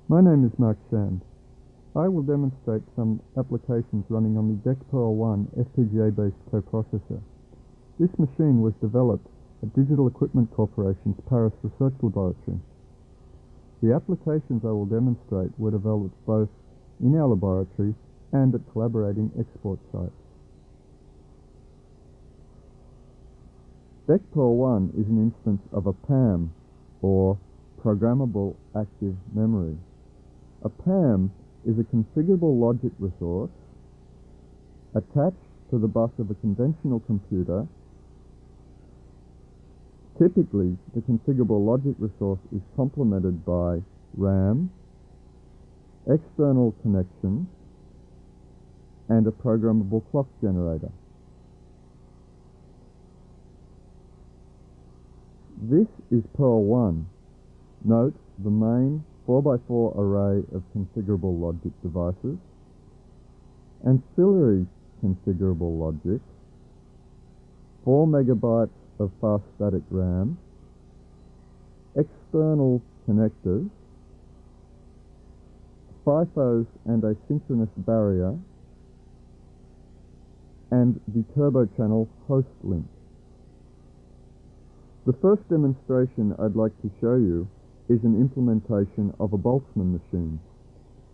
My name is Mark Shand. I will demonstrate some applications running on the DECPeRLe-1 FPGA-based coprocessor. This machine was developed at Digital Equipment Corporation's Paris Research Laboratory. The applications I will demonstrate were developed both in our laboratory and at collaborating export sites. DECPeRLe-1 is an instance of a PAM, or Programmable Active Memory. A PAM is a configurable logic resource attached to the bus of a conventional computer. Typically, the configurable logic resource is complemented by RAM, external connections, and a programmable clock generator. This is PERL-1. Note the main 4x4 array of configurable logic devices, ancillary configurable logic, 4 megabytes of fast static RAM, external connectors, FIFOs and a synchronous barrier, and the turbo channel host link. The first demonstration I'd like to show you is an implementation of a Boltzmann machine.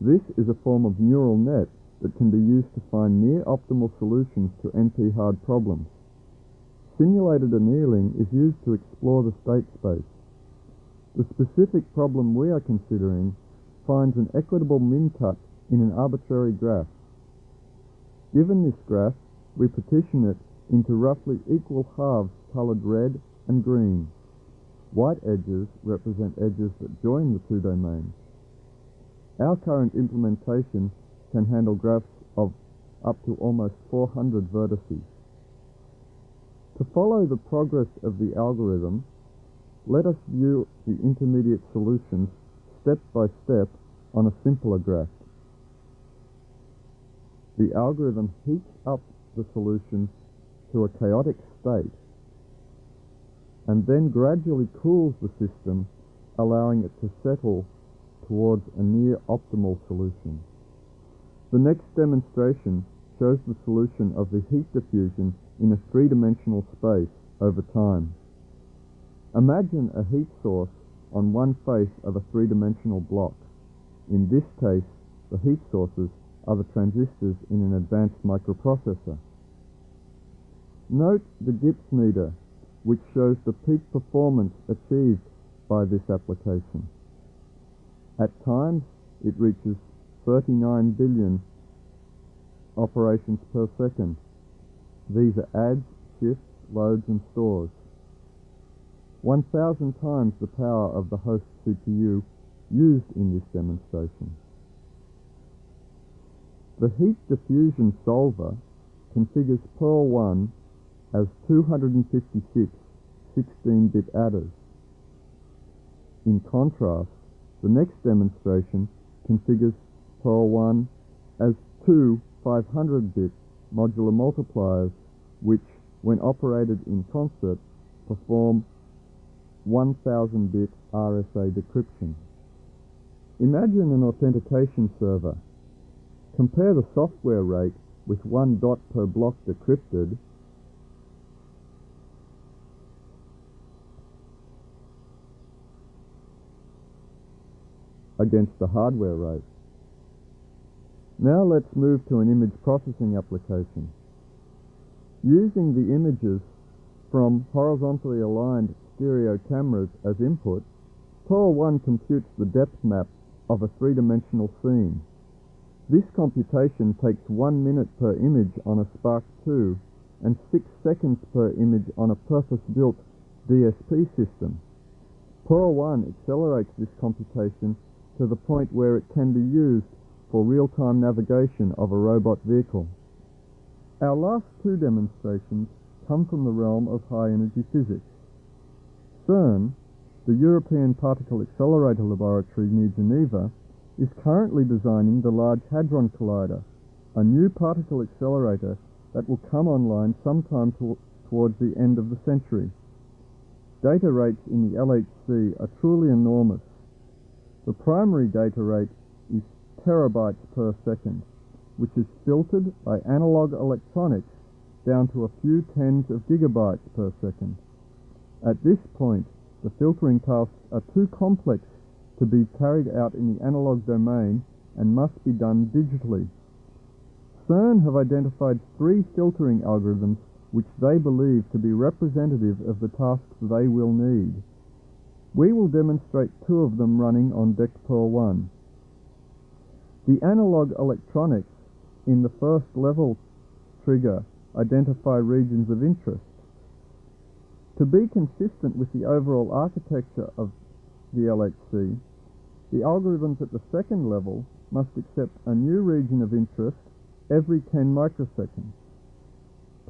This is a form of neural net that can be used to find near-optimal solutions to NP-hard problems. Simulated annealing is used to explore the state space. The specific problem we are considering finds an equitable min-cut in an arbitrary graph. Given this graph, we partition it into roughly equal halves colored red and green. White edges represent edges that join the two domains. Our current implementation can handle graphs of up to almost 400 vertices. To follow the progress of the algorithm, let us view the intermediate solutions step by step on a simpler graph. The algorithm heats up the solution to a chaotic state and then gradually cools the system, allowing it to settle towards a near-optimal solution. The next demonstration shows the solution of the heat diffusion in a three-dimensional space over time. Imagine a heat source on one face of a three-dimensional block. In this case, the heat sources are the transistors in an advanced microprocessor. Note the Gibbs meter, which shows the peak performance achieved by this application. At times, it reaches 39 billion operations per second. These are adds, shifts, loads, and stores. 1,000 times the power of the host CPU used in this demonstration. The heat diffusion solver configures PERL-1 as 256 16-bit adders. In contrast, the next demonstration configures PERL-1 as two 500-bit modular multipliers, which, when operated in concert, perform 1000-bit RSA decryption. Imagine an authentication server. Compare the software rate with 1 dot per block decrypted against the hardware rate. Now let's move to an image processing application. Using the images from horizontally aligned stereo cameras as input, PERL-1 computes the depth map of a three-dimensional scene. This computation takes 1 minute per image on a Spark 2 and 6 seconds per image on a purpose-built DSP system. PERL-1 accelerates this computation to the point where it can be used for real-time navigation of a robot vehicle. Our last two demonstrations come from the realm of high-energy physics. CERN, the European Particle Accelerator Laboratory near Geneva, is currently designing the Large Hadron Collider, a new particle accelerator that will come online sometime towards the end of the century. Data rates in the LHC are truly enormous. The primary data rate is terabytes per second, which is filtered by analog electronics down to a few tens of gigabytes per second. At this point, the filtering tasks are too complex to be carried out in the analog domain and must be done digitally. CERN have identified 3 filtering algorithms which they believe to be representative of the tasks they will need. We will demonstrate 2 of them running on DECPeRLe-1. The analog electronics in the first level trigger identify regions of interest. To be consistent with the overall architecture of the LHC, the algorithms at the second level must accept a new region of interest every 10 microseconds.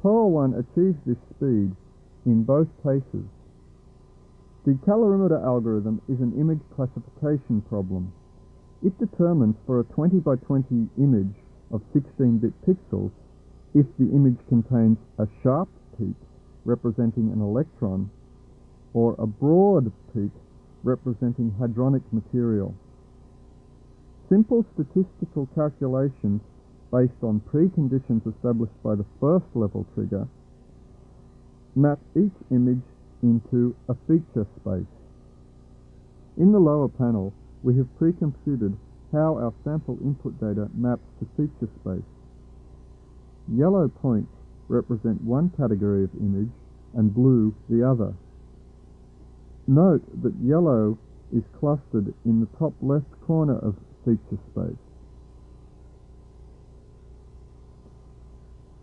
PeRLe-1 achieves this speed in both cases. The calorimeter algorithm is an image classification problem. It determines for a 20 by 20 image of 16-bit pixels if the image contains a sharp peak representing an electron or a broad peak representing hadronic material. Simple statistical calculations based on preconditions established by the first level trigger map each image into a feature space. In the lower panel, we have pre-computed how our sample input data maps to feature space. Yellow points represent one category of image and blue the other. Note that yellow is clustered in the top left corner of feature space.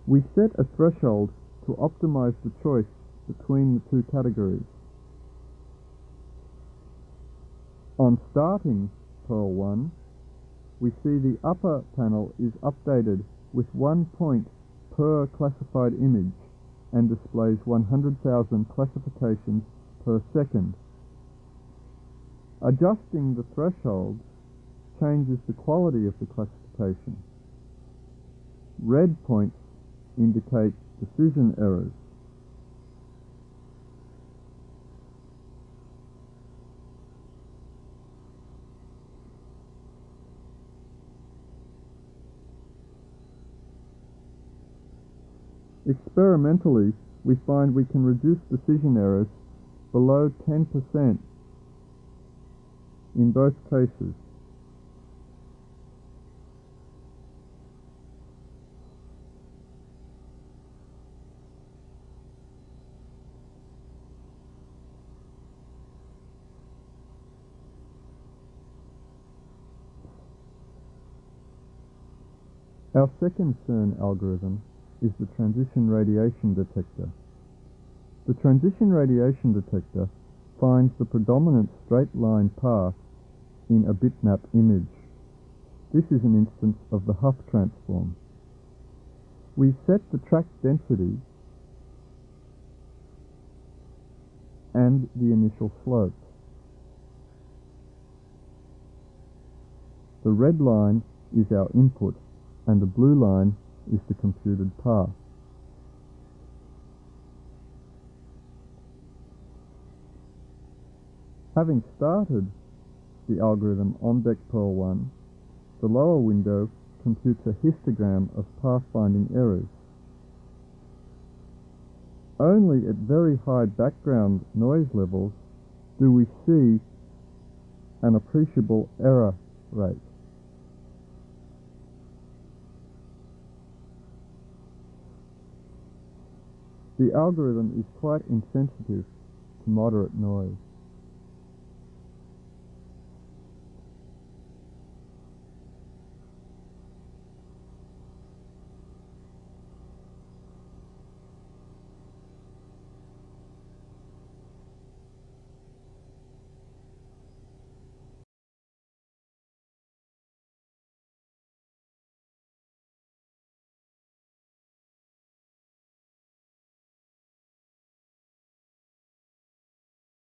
We set a threshold to optimize the choice between the 2 categories. On starting PeRLe-1, we see the upper panel is updated with 1 point per classified image and displays 100,000 classifications per second. Adjusting the threshold changes the quality of the classification. Red points indicate decision errors. Experimentally, we find we can reduce decision errors below 10% in both cases. Our second CERN algorithm is the transition radiation detector. The transition radiation detector finds the predominant straight line path in a bitmap image. This is an instance of the Huff transform. We set the track density and the initial slope. The red line is our input and the blue line is the computed path. Having started the algorithm on DECPeRLe-1, the lower window computes a histogram of pathfinding errors. Only at very high background noise levels do we see an appreciable error rate. The algorithm is quite insensitive to moderate noise.